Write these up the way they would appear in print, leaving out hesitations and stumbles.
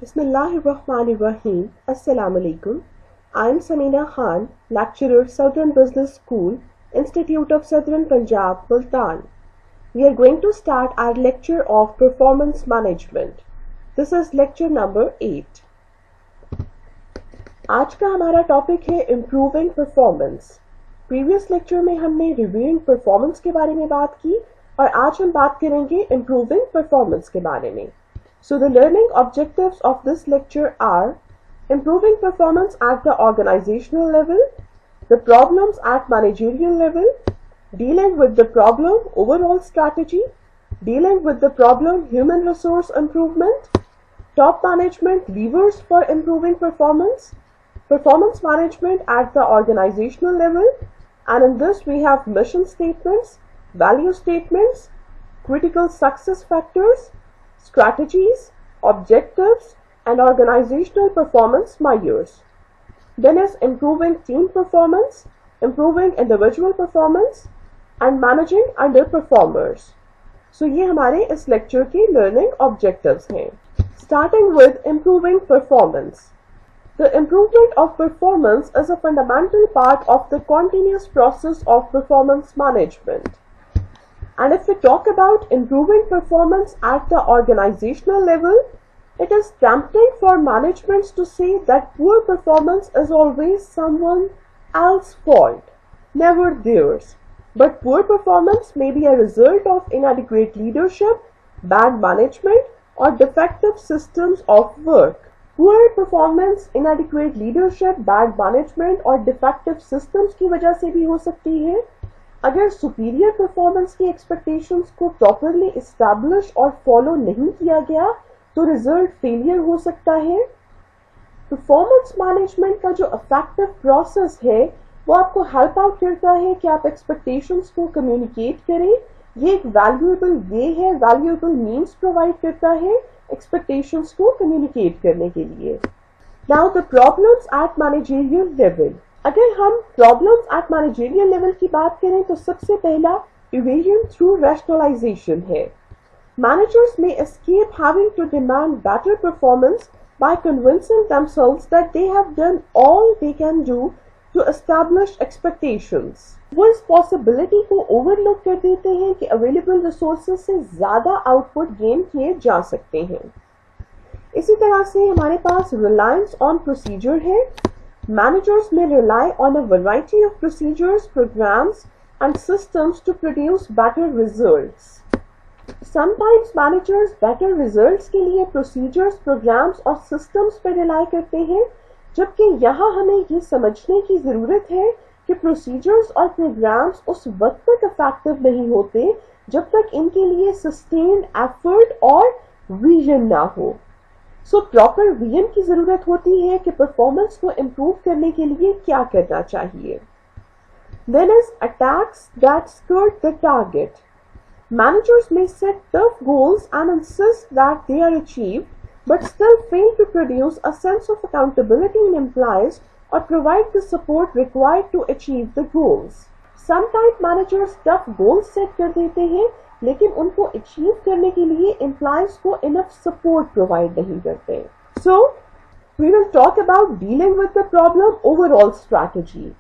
Bismillahirrahmanirrahim. Assalamu alaikum. I am Samina Khan, lecturer, Southern Business School, Institute of Southern Punjab, Multan. We are going to start our lecture of performance management. This is lecture number 8. आज का हमारा topic है improving performance. Previous lecture में हमने reviewing performance के बारे में बात की और आज हम बात करेंगे इम्प्रूविंग परफॉर्मेंस के बारे में. So the learning objectives of this lecture are improving performance at the organizational level, the problems at managerial level, dealing with the problem overall strategy, dealing with the problem human resource improvement, top management levers for improving performance, performance management at the organizational level, and in this we have mission statements, value statements, critical success factors, strategies, objectives, and organizational performance measures. Then is improving team performance, improving individual performance, and managing underperformers. So ये हमारे इस lecture के learning objectives हैं. Starting with improving performance. The improvement of performance is a fundamental part of the continuous process of performance management. And if we talk about improving performance at the organizational level, it is tempting for managements to say that poor performance is always someone else's fault, never theirs. But poor performance may be a result of inadequate leadership, bad management, or defective systems of work. Poor performance, inadequate leadership, bad management और defective systems की वजह से भी हो सकती है. अगर superior performance की एक्सपेक्टेशंस को प्रॉपरली इस्टेब्लिश और फॉलो नहीं किया गया तो रिजल्ट फेलियर हो सकता है. परफॉर्मेंस मैनेजमेंट का जो इफेक्टिव प्रोसेस है वो आपको हेल्प आउट करता है कि आप एक्सपेक्टेशंस को कम्युनिकेट करें. ये एक वैल्यूएबल वे है, वैल्यूएबल मीन्स प्रोवाइड करता है एक्सपेक्टेशंस को कम्युनिकेट करने के लिए. Now the problems eight managerial level. अगर हम प्रॉब्लम्स एट मैनेजरियल लेवल की बात करें तो सबसे पहला इवेजन थ्रू रैशनलाइजेशन है. Managers may escape having to demand better performance by convincing themselves that they have done all they can do to establish expectations. वो इस possibility को overlook कर देते हैं कि available resources से ज़्यादा output gain किए जा सकते हैं. इसी तरह से हमारे पास reliance on procedure है. Managers may rely on a variety of procedures, programs, and systems to produce better results. Sometimes managers better results के लिए procedures, programs और systems पर rely करते हैं, जबकि यहाँ हमें ये समझने की ज़रूरत है कि procedures और programs उस वक्त तक effective नहीं होते जब तक इनके लिए sustained effort और vision ना हो. So proper vision की ज़रूरत होती है कि performance को improve करने के लिए क्या करना चाहिए. Then is attacks that skirt the target. Managers may set tough goals and insist that they are achieved, but still fail to produce a sense of accountability in employees or provide the support required to achieve the goals. Sometimes managers tough goals set कर देते हैं, लेकिन उनको achieve करने के लिए employees को enough support provide नहीं करते. So we will talk about dealing with the problem overall strategy.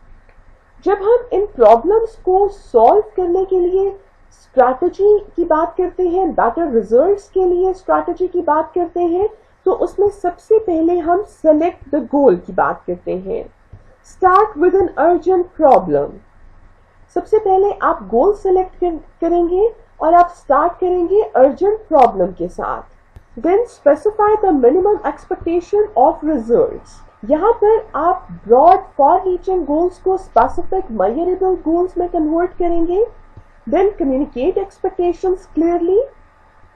जब हम इन प्रॉब्लम्स को सॉल्व करने के लिए स्ट्रैटेजी की बात करते हैं, बेटर रिजल्ट्स के लिए स्ट्रैटेजी की बात करते हैं, तो उसमें सबसे पहले हम सेलेक्ट द गोल की बात करते हैं. Start with an urgent problem. सबसे पहले आप गोल सेलेक्ट करेंगे और आप स्टार्ट करेंगे अर्जेंट प्रॉब्लम के साथ. Then specify the minimum expectation of results. यहाँ पर आप ब्रॉड फॉर रीचिंग गोल्स को स्पेसिफिक मेजरेबल गोल्स में कन्वर्ट करेंगे. Then communicate expectations clearly.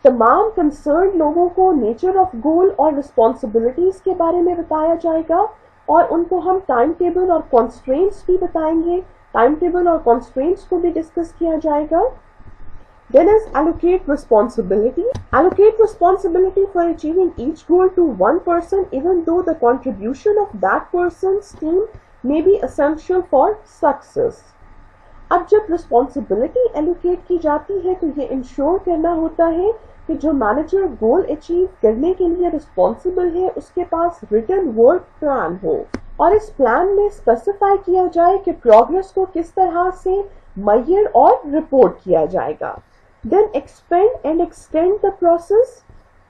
तमाम कंसर्न लोगों को नेचर ऑफ गोल और रिस्पॉन्सिबिलिटीज के बारे में बताया जाएगा और उनको हम टाइम टेबल और कॉन्स्ट्रेंट्स भी बताएंगे. टाइम टेबल और कॉन्स्ट्रेंट्स को भी डिस्कस किया जाएगा. Then is allocate responsibility. Allocate responsibility for achieving each goal to one person even though the contribution of that person's team may be essential for success. अब जब responsibility allocate की जाती है तो ये इंश्योर करना होता है कि जो मैनेजर गोल अचीव करने के लिए रिस्पॉन्सिबल है उसके पास रिटन वर्क प्लान हो और इस प्लान में स्पेसिफाई किया जाए कि प्रोग्रेस को किस तरह से मेजर और रिपोर्ट किया जाएगा. Then expand and extend the process.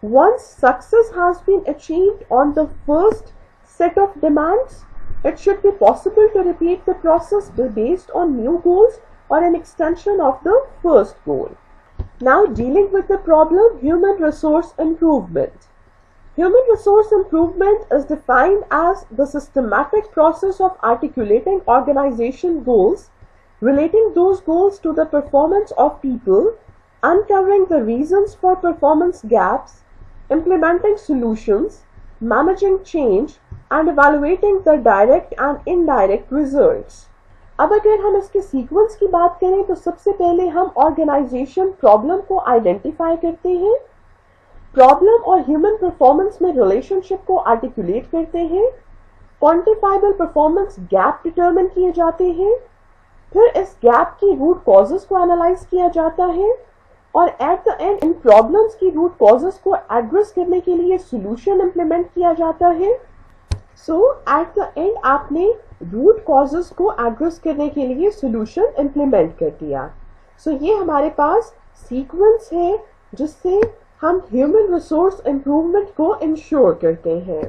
Once success has been achieved on the first set of demands, it should be possible to repeat the process based on new goals or an extension of the first goal. Now dealing with the problem, human resource improvement. Human resource improvement is defined as the systematic process of articulating organization goals, relating those goals to the performance of people, uncovering the reasons for performance gaps, implementing solutions, managing change, and evaluating the direct and indirect results. अब अगर हम इसके sequence की बात करें तो सबसे पहले हम ऑर्गेनाइजेशन प्रॉब्लम को आइडेंटिफाई करते हैं, प्रॉब्लम और ह्यूमन परफॉर्मेंस में रिलेशनशिप को आर्टिकुलेट करते हैं, क्वांटिफाइबल परफॉर्मेंस गैप डिटरमिन किए जाते हैं, फिर इस गैप की रूट कॉजेस को एनालाइज किया जाता है और at the and in problems की रूट कॉजेस को एड्रेस करने के लिए सॉल्यूशन इंप्लीमेंट किया जाता है. सो एट द एंड आपने रूट कॉजेस को एड्रेस करने के लिए सॉल्यूशन इंप्लीमेंट कर दिया. सो ये हमारे पास सीक्वेंस है जिससे हम ह्यूमन रिसोर्स इंप्रूवमेंट को इंश्योर करते हैं.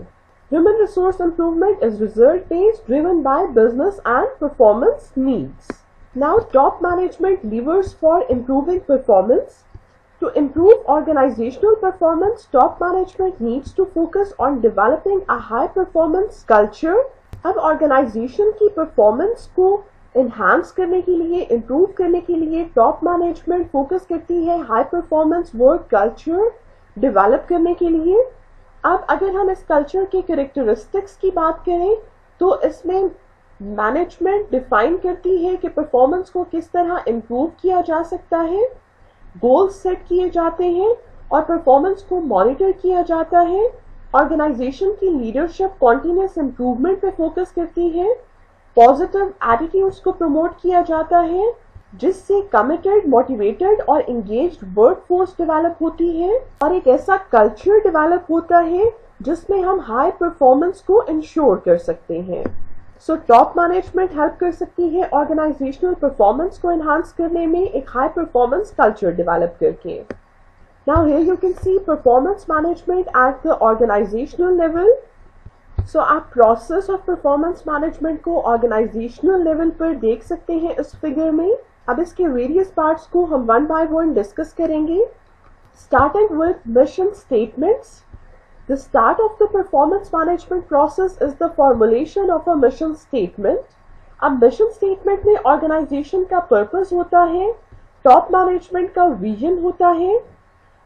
Human resource improvement is result based driven by business and performance needs. Now, top management levers for improving performance. To improve organizational performance, top management needs to focus on developing a high performance culture. अब organization की performance को enhance करने के लिए, improve करने के लिए top management focus करती है high performance work culture develop करने के लिए. अब अगर हम इस culture के characteristics की बात करें तो इसमें मैनेजमेंट डिफाइन करती है कि परफॉर्मेंस को किस तरह इंप्रूव किया जा सकता है, गोल्स सेट किए जाते हैं और परफॉर्मेंस को मॉनिटर किया जाता है. ऑर्गेनाइजेशन की लीडरशिप कॉन्टिन्यूस इंप्रूवमेंट पे फोकस करती है, पॉजिटिव एटीट्यूड्स को प्रमोट किया जाता है जिससे कमिटेड, मोटिवेटेड और एंगेज्ड वर्कफोर्स डेवलप होती है और एक ऐसा कल्चर डेवलप होता है जिसमें हम हाई परफॉर्मेंस को इंश्योर कर सकते हैं. सो टॉप मैनेजमेंट हेल्प कर सकती है ऑर्गेनाइजेशनल परफॉर्मेंस को एनहांस करने में एक हाई परफॉर्मेंस कल्चर डेवलप करके. Now here you can see performance management at the organisational level. So आप प्रोसेस ऑफ परफॉर्मेंस मैनेजमेंट को ऑर्गेनाइजेशनल लेवल पर देख सकते हैं इस फिगर में. अब इसके वेरियस पार्ट्स को हम वन बाय वन डिस्कस करेंगे, starting with mission statements. The start of the performance management process is the formulation of a mission statement. अब mission statement में organization का purpose होता है, top management का vision होता है.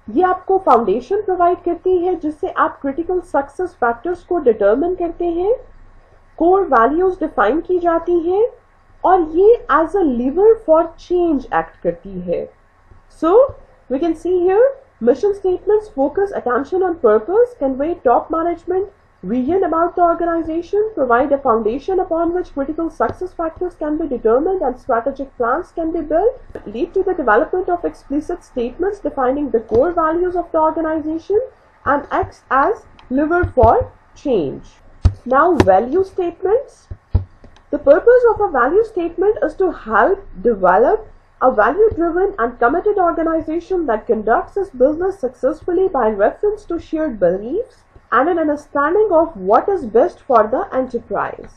ये आपको foundation provide करती है जिससे आप critical success factors को determine करते हैं, core values define की जाती हैं और ये as a lever for change act करती है. So we can see here mission statements focus attention on purpose, convey top management vision about the organization, provide a foundation upon which critical success factors can be determined and strategic plans can be built, lead to the development of explicit statements defining the core values of the organization, and acts as lever for change. Now, value statements. The purpose of a value statement is to help develop a value-driven and committed organization that conducts its business successfully by reference to shared beliefs and an understanding of what is best for the enterprise.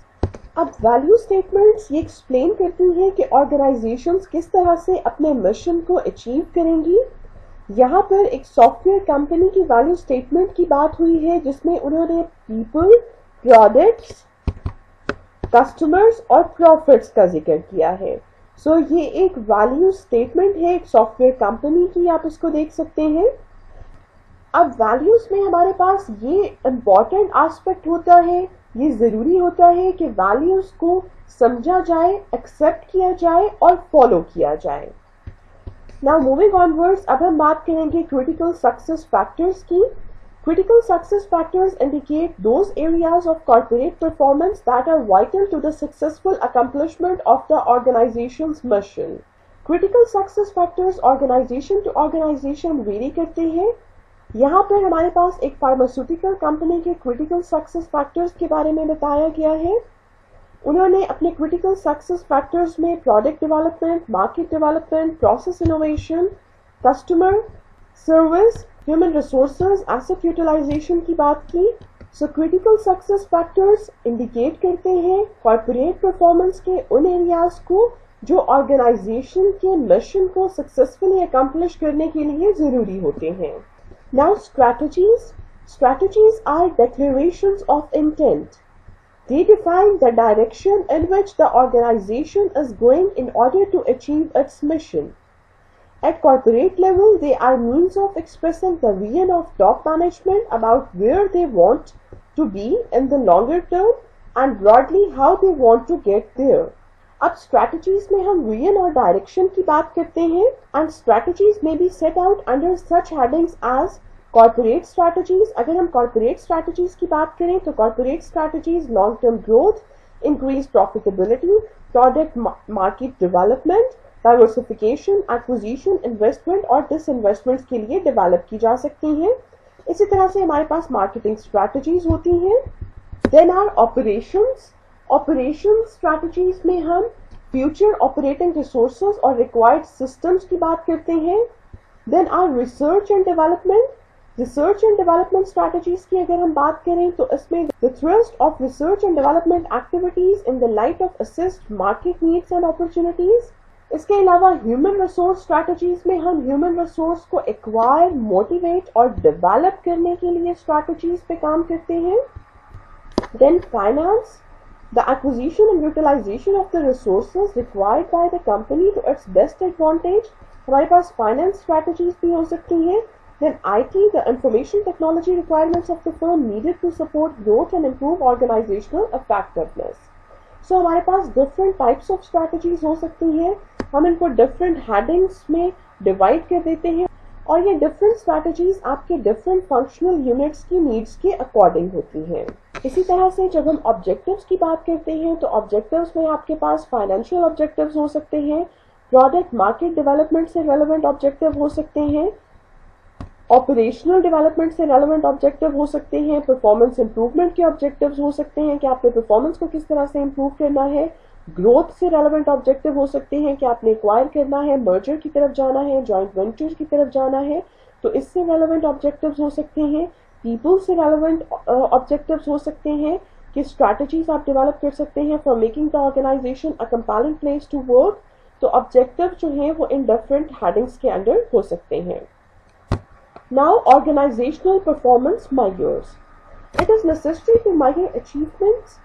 अब value statements ये explain करती हैं कि organizations किस तरह से अपने mission को achieve करेंगी. यहाँ पर एक सॉफ्टवेयर कंपनी की value statement की बात हुई है जिसमें उन्होंने people, products, customers और profits का जिक्र किया है. सो ये एक वैल्यू स्टेटमेंट है एक सॉफ्टवेयर कंपनी की, आप इसको देख सकते हैं. अब वैल्यूज में हमारे पास ये इम्पॉर्टेंट एस्पेक्ट होता है, ये ज़रूरी होता है कि वैल्यूज को समझा जाए, एक्सेप्ट किया जाए और फॉलो किया जाए. नाउ मूविंग ऑनवर्ड्स, अब हम बात करेंगे क्रिटिकल सक्सेस फैक्टर्स की. Critical success factors indicate those areas of corporate performance that are vital to the successful accomplishment of the organization's mission. Critical success factors organization to organization vary करते हैं। यहाँ पर हमारे पास एक फार्मास्यूटिकल कंपनी के critical success factors के बारे में बताया गया है। उन्होंने अपने क्रिटिकल सक्सेस फैक्टर्स में product development, market development, process innovation, customer service, human resources, asset utilization की बात की। So critical success factors indicate करते हैं कॉर्पोरेट परफॉर्मेंस के उन एरियाज को जो ऑर्गेनाइजेशन के मिशन को सक्सेसफुली अकम्प्लिश करने के लिए जरूरी होते हैं। Now strategies are declarations of intent. They define the direction in which the organization is going in order to achieve its mission. At corporate level, they are means of expressing the vision of top management about where they want to be in the longer term and broadly how they want to get there. अब strategies में हम vision और direction की बात करते हैं and strategies may be set out under such headings as corporate strategies. अगर हम कॉर्पोरेट स्ट्रैटेजीज की बात करें तो corporate strategies long term growth, increase profitability, product market development, diversification, acquisition, investment और डिसइन्वेस्टमेंट के लिए डेवलप की जा सकती हैं। इसी तरह से हमारे पास मार्केटिंग स्ट्रैटेजीज होती हैं। देन आर ऑपरेशन स्ट्रैटेजीज में हम फ्यूचर ऑपरेटिंग रिसोर्सेज और रिक्वायर्ड सिस्टम्स की बात करते हैं। Then are research and development strategies की अगर हम बात करें तो इसमें the thrust of research and development activities in the light of assist market needs and opportunities. इसके अलावा ह्यूमन रिसोर्स स्ट्रैटेजीज में हम ह्यूमन रिसोर्स को एक्वायर, मोटिवेट और डेवलप करने के लिए स्ट्रैटेजीज पे काम करते हैं। Then finance, the acquisition and utilisation of the resources required by the company to its best advantage. हमारे पास फाइनेंस स्ट्रैटेजीज भी हो सकती हैं। Then IT, the information technology requirements of the firm needed to support growth and improve organizational effectiveness. So हमारे पास different types of strategies हो सकती हैं। हम इनको different headings में divide कर देते हैं और ये different strategies आपके different functional units की needs के according होती हैं। इसी तरह से जब हम objectives की बात करते हैं तो objectives में आपके पास financial objectives हो सकते हैं, product market development से relevant objective हो सकते हैं, ऑपरेशनल डेवलपमेंट से रेलेवेंट ऑब्जेक्टिव हो सकते हैं, परफॉर्मेंस इंप्रूवमेंट के ऑब्जेक्टिव्स हो सकते हैं कि आपने परफॉर्मेंस को किस तरह से इंप्रूव करना है, ग्रोथ से रेलेवेंट ऑब्जेक्टिव हो सकते हैं कि आपने एक्वायर करना है, मर्जर की तरफ जाना है, जॉइंट वेंचर की तरफ जाना है, तो इससे रेलेवेंट ऑब्जेक्टिव्स हो सकते हैं। पीपल से रेलेवेंट ऑब्जेक्टिव्स हो सकते हैं कि स्ट्रैटेजीज आप डेवलप कर सकते हैं for making the organization a compelling place to work. तो ऑब्जेक्टिव जो है वो इन डिफरेंट हेडिंग्स के अंडर हो सकते हैं। Now, organizational performance measures. It is necessary to measure achievements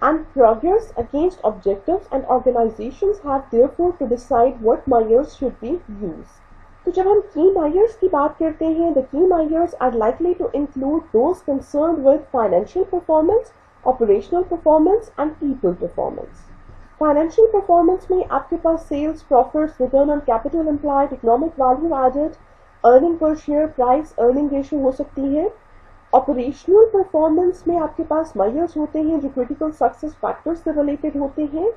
and progress against objectives, and organizations have therefore to decide what measures should be used. तो जब हम key measures की बात करते हैं, the key measures are likely to include those concerned with financial performance, operational performance, and people performance. Financial performance में आपके पास sales, profits, return on capital employed, economic value added, earning per share price, earning ratio हो सकती है। Operational performance में आपके पास measures होते हैं जो क्रिटिकल सक्सेस फैक्टर्स से रिलेटेड होते हैं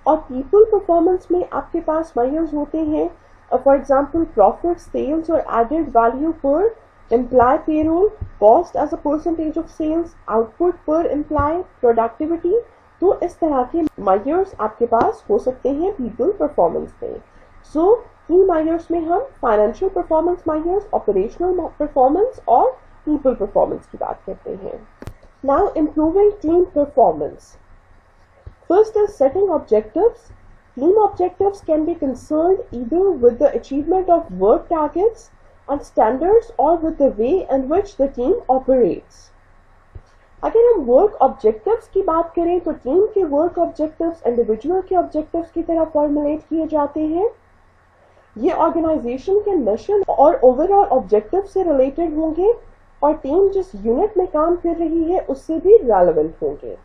और पीपल परफॉर्मेंस में आपके पास मेजर्स होते हैं फॉर एग्जांपल प्रॉफिट, सेल्स और added value per employee payroll, cost as a percentage of sales, output per employee, productivity. तो इस तरह के मेजर्स आपके पास हो सकते हैं पीपल परफॉर्मेंस में। सो की मेजर्स में हम financial performance measures, operational performance और पीपल परफॉर्मेंस की बात करते हैं। Now improving team performance. First is setting objectives. Team objectives can be concerned either with the achievement of work targets and standards और with the way in which the team operates. अगर हम work objectives की बात करें तो team के work objectives individual के objectives की तरह फॉर्मुलेट किए जाते हैं। ये ऑर्गेनाइजेशन के मिशन और ओवरऑल ऑब्जेक्टिव से रिलेटेड होंगे और टीम जिस यूनिट में काम कर रही है उससे भी रेलेवेंट होंगे।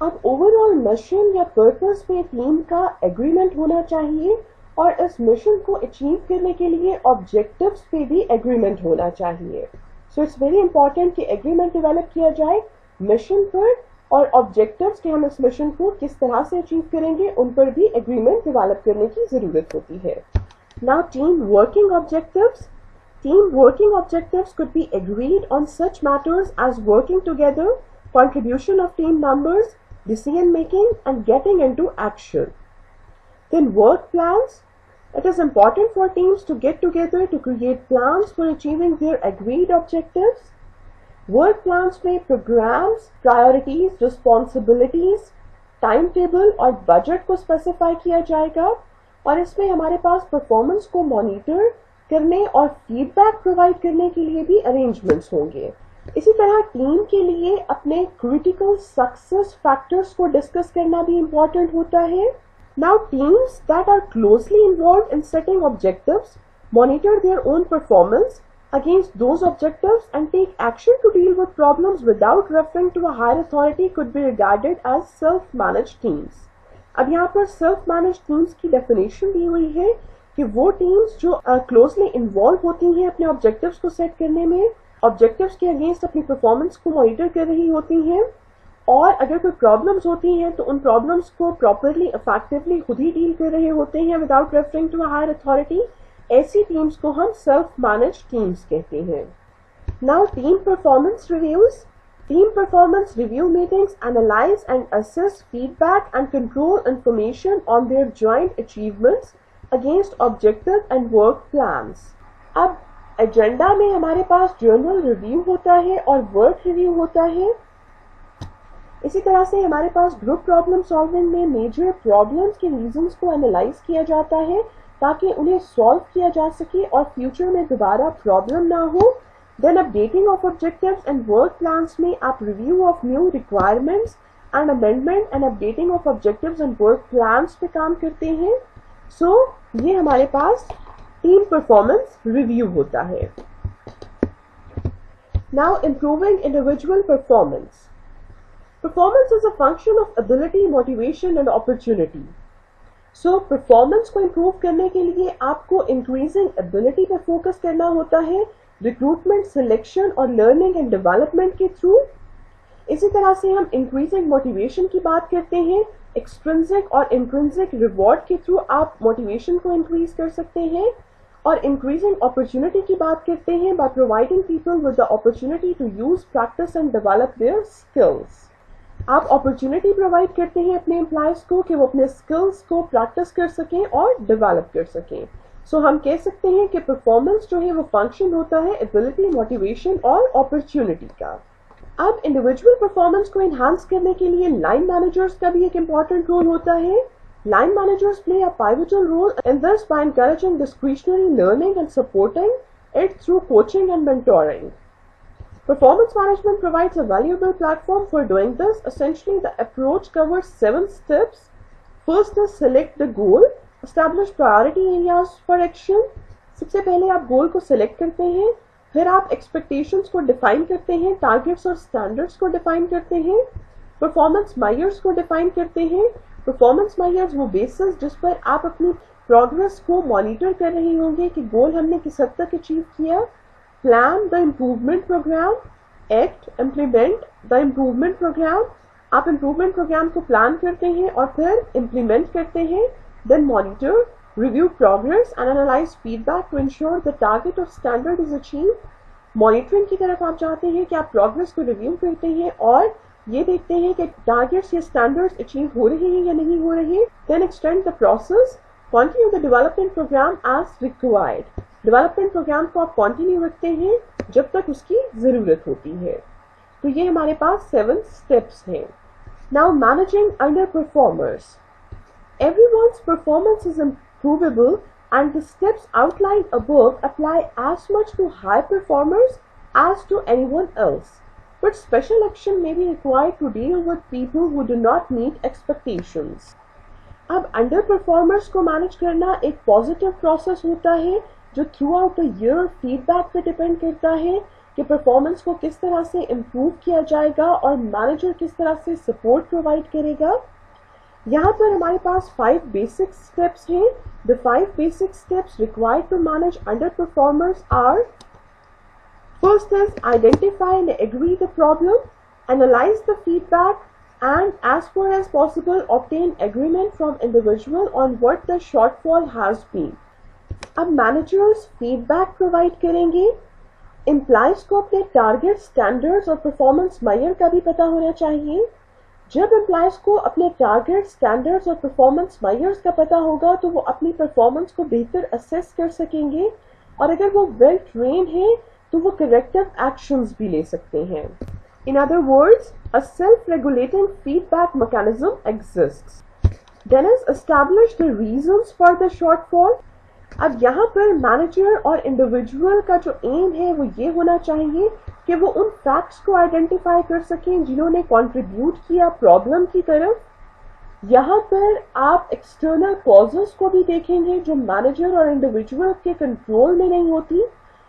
अब ओवरऑल मिशन या पर्पस में टीम का एग्रीमेंट होना चाहिए और इस मिशन को अचीव करने के लिए ऑब्जेक्टिव्स पे भी एग्रीमेंट होना चाहिए। सो इट्स वेरी इंपॉर्टेंट कि एग्रीमेंट डेवलप किया जाए मिशन पर और ऑब्जेक्टिव्स के हम इस मिशन को किस तरह से अचीव करेंगे उन पर भी एग्रीमेंट डेवलप करने की ज़रूरत होती है। Now team working objectives. Team working objectives could be agreed on such matters as working together, contribution of team members, decision making, and getting into action. Then work plans. It is important for teams to get together to create plans for achieving their agreed objectives. Work plans में programs, priorities, responsibilities, timetable और budget को specify किया जाएगा और इसमें हमारे पास performance को monitor करने और फीडबैक प्रोवाइड करने के लिए भी अरेंजमेंट्स होंगे। इसी तरह टीम के लिए अपने क्रिटिकल सक्सेस फैक्टर्स को डिस्कस करना भी इम्पोर्टेंट होता है। Now teams that are closely involved in setting objectives monitor their own performance against those objectives and take action to deal with problems without referring to a higher authority could be regarded as self-managed teams। अब यहाँ पर self-managed teams की definition दी हुई है कि वो teams जो closely involve होती हैं अपने ऑब्जेक्टिव्स को सेट करने में, ऑब्जेक्टिव्स के अगेंस्ट अपनी परफॉर्मेंस को मॉनिटर कर रही होती हैं और अगर कोई प्रॉब्लम्स होती हैं तो उन प्रॉब्लम्स को प्रॉपरली इफेक्टिवली खुद ही डील कर रहे होते हैं without referring to a higher authority. ऐसी टीम्स को हम सेल्फ मैनेज टीम्स कहते हैं। Now team performance reviews. Team performance review meetings analyze and assess feedback and control information on their joint achievements against objective and work plans. अब agenda में हमारे पास journal review होता है और वर्क रिव्यू होता है। इसी तरह से हमारे पास ग्रुप प्रॉब्लम सॉल्विंग में मेजर प्रॉब्लम्स के रीजंस को एनालाइज किया जाता है ताकि उन्हें सॉल्व किया जा सके और फ्यूचर में दोबारा प्रॉब्लम ना हो। Then updating of objectives and work plans में आप review of new requirements and amendment and updating of objectives and work plans पे काम करते हैं। सो ये हमारे पास टीम परफॉर्मेंस रिव्यू होता है। Now improving individual performance. Performance is a function of ability, motivation and opportunity. So performance को improve करने के लिए आपको इंक्रीजिंग एबिलिटी पर फोकस करना होता है रिक्रूटमेंट, सिलेक्शन और लर्निंग एंड डेवलपमेंट के थ्रू। इसी तरह से हम इंक्रीजिंग मोटिवेशन की बात करते हैं। एक्सट्रिंसिक और इंट्रिंसिक रिवॉर्ड के थ्रू आप मोटिवेशन को इंक्रीज कर सकते हैं और इंक्रीजिंग अपॉर्चुनिटी की बात करते हैं by providing people with the opportunity to use, practice and develop their skills. आप अपॉर्चुनिटी प्रोवाइड करते हैं अपने एम्प्लॉयज को कि वो अपने स्किल्स को प्रैक्टिस कर सकें और डेवलप कर सकें। सो हम कह सकते हैं कि परफॉर्मेंस जो है वो फंक्शन होता है एबिलिटी, मोटिवेशन और अपॉर्चुनिटी का। अब इंडिविजुअल परफॉर्मेंस को एनहांस करने के लिए लाइन मैनेजर्स का भी एक इम्पॉर्टेंट रोल होता है। Line managers play a pivotal role in this by encouraging discretionary learning and supporting it through coaching and mentoring. Performance management provides a valuable platform for doing this. Essentially, the approach covers 7 steps. First is select the goal, establish priority areas for action. सबसे पहले आप गोल को select करते हैं, फिर आप expectations को define करते हैं, टारगेट्स और स्टैंडर्ड्स को डिफाइन करते हैं, परफॉर्मेंस मायर्स को डिफाइन करते हैं। परफॉर्मेंस मायर्स वो बेसिस जिस पर आप अपनी प्रोग्रेस को मॉनिटर कर रहे होंगे कि गोल हमने किस हद तक अचीव किया। Plan the improvement programme, act implement the improvement programme. आप इम्प्रूवमेंट प्रोग्राम को प्लान करते हैं और फिर इम्प्लीमेंट करते हैं। Then monitor, review progress and analyze feedback to ensure the target of standard is achieved. Monitoring की तरफ आप चाहते हैं कि आप प्रोग्रेस को रिव्यू करते हैं और ये देखते हैं कि टारगेट्स या स्टैंडर्ड्स अचीव हो रहे हैं या नहीं हो रहे। Then extend the process, continue the development programme as required. Development programme को आप कंटिन्यू रखते हैं जब तक उसकी ज़रूरत होती है। तो ये हमारे पास 7 स्टेप्स हैं। Now managing under performers. Everyone's performance is improvable and the steps outlined above apply as much to high performers as to anyone else. But special action may be required to deal with people who do not meet expectations. अब underperformers को manage करना एक positive process होता है जो through out the year feedback पे depend करता है कि परफॉर्मेंस को किस तरह से इम्प्रूव किया जाएगा और मैनेजर किस तरह से सपोर्ट प्रोवाइड करेगा। यहाँ पर हमारे पास 5 बेसिक स्टेप्स हैं। The 5 basic steps required to manage underperformers are: first is identify and agree the problem, analyze the feedback, and as far as possible obtain agreement from individual on what the shortfall has been. अब managers feedback provide करेंगे। Employees को अपने target, standards और performance major का भी पता होना चाहिए। जब एम्प्लॉयज को अपने टारगेट, स्टैंडर्ड्स और परफॉर्मेंस मेजर्स का पता होगा तो वो अपनी परफॉर्मेंस को बेहतर असेस कर सकेंगे, और अगर वो वेल ट्रेन है तो वो करेक्टिव एक्शंस भी ले सकते हैं। In other words, a self regulating feedback mechanism exists. Then is establish the reasons for the shortfall. अब यहाँ पर मैनेजर और इंडिविजुअल का जो एम है वो ये होना चाहिए कि वो उन फैक्ट्स को आइडेंटिफाई कर सकें जिन्होंने कंट्रीब्यूट किया प्रॉब्लम की तरफ। यहाँ पर आप एक्सटर्नल कॉजेस को भी देखेंगे जो मैनेजर और इंडिविजुअल के कंट्रोल में नहीं होती,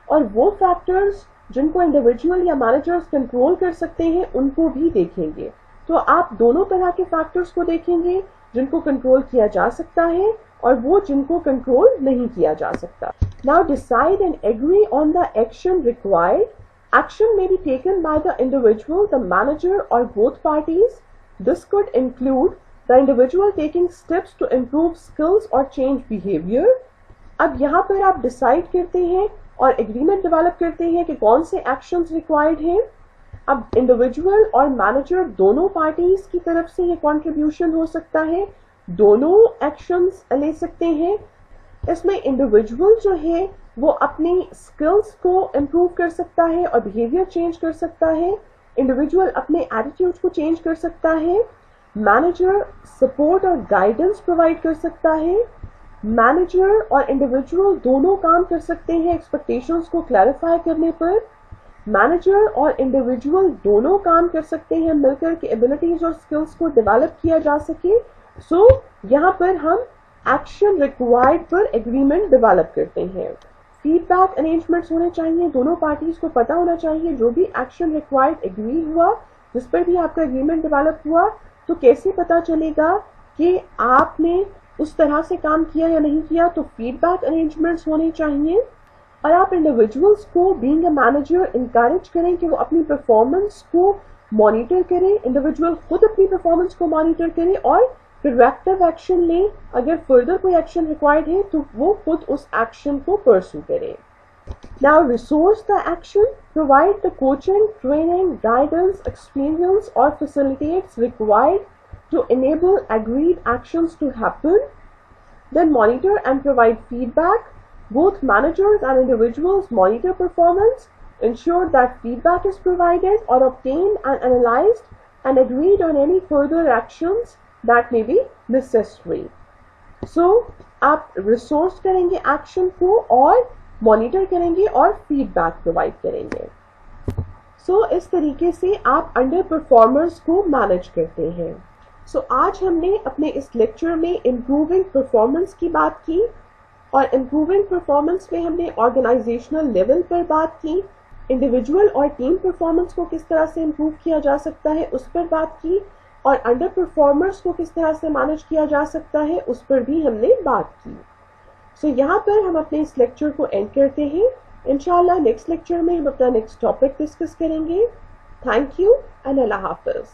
और वो फैक्टर्स जिनको इंडिविजुअल या मैनेजर्स कंट्रोल कर सकते हैं उनको भी देखेंगे। तो आप दोनों तरह के फैक्टर्स को देखेंगे, जिनको कंट्रोल किया जा सकता है और वो जिनको कंट्रोल नहीं किया जा सकता। Now decide and agree on the action required. Action may be taken by the individual, the manager, or both parties. This could include the individual taking steps to improve skills or change behavior. अब यहाँ पर आप decide करते हैं और agreement develop करते हैं कि कौन से एक्शंस रिक्वायर्ड हैं। अब इंडिविजुअल और मैनेजर दोनों पार्टीज की तरफ से ये कंट्रीब्यूशन हो सकता है, दोनों एक्शंस ले सकते हैं। इसमें इंडिविजुअल जो है वो अपनी स्किल्स को इम्प्रूव कर सकता है और बिहेवियर चेंज कर सकता है। इंडिविजुअल अपने एटीट्यूड को चेंज कर सकता है। मैनेजर सपोर्ट और गाइडेंस प्रोवाइड कर सकता है। मैनेजर और इंडिविजुअल दोनों काम कर सकते हैं एक्सपेक्टेशंस को क्लैरिफाई करने पर। मैनेजर और इंडिविजुअल दोनों काम कर सकते हैं मिलकर के एबिलिटीज और स्किल्स को डेवलप किया जा सके। सो यहाँ पर हम एक्शन रिक्वायर्ड पर एग्रीमेंट डेवलप करते हैं। फीडबैक अरेंजमेंट्स होने चाहिए, दोनों पार्टीज को पता होना चाहिए जो भी एक्शन रिक्वायर्ड एग्री हुआ, जिस पर भी आपका एग्रीमेंट डेवलप हुआ, तो कैसे पता चलेगा कि आपने उस तरह से काम किया या नहीं किया। तो फीडबैक अरेंजमेंट्स होने चाहिए। और आप इंडिविजुअल्स को बीइंग अ मैनेजर इंकरेज करें कि वो अपनी परफॉर्मेंस को मॉनिटर करें, इंडिविजुअल खुद अपनी परफॉर्मेंस को मॉनिटर करें और करेक्टिव एक्शन लें। अगर फर्दर कोई एक्शन रिक्वायर्ड है तो वो खुद उस एक्शन को परस्यू करें। Now resource the action, provide the coaching, training, guidance, experience और facilitates required to enable agreed actions to happen. Then monitor and provide feedback. Both managers and individuals monitor performance, ensure that feedback is provided or obtained and analyzed, and agreed on any further actions that may be necessary. So, आप resource करेंगे action को और monitor करेंगे और feedback provide करेंगे। So, इस तरीके से आप under performers को manage करते हैं। आज हमने अपने इस लेक्चर में इम्प्रूविंग परफॉर्मेंस की बात की, और इम्प्रूविंग परफॉर्मेंस में हमने ऑर्गेनाइजेशनल लेवल पर बात की, इंडिविजुअल और टीम परफॉर्मेंस को किस तरह से इम्प्रूव किया जा सकता है उस पर बात की, और अंडर परफॉर्मर्स को किस तरह से मैनेज किया जा सकता है उस पर भी हमने बात की। यहाँ पर हम अपने इस लेक्चर को एंड करते हैं। इंशाल्लाह नेक्स्ट लेक्चर में हम अपना नेक्स्ट टॉपिक डिस्कस करेंगे। Thank you and Allah Hafiz.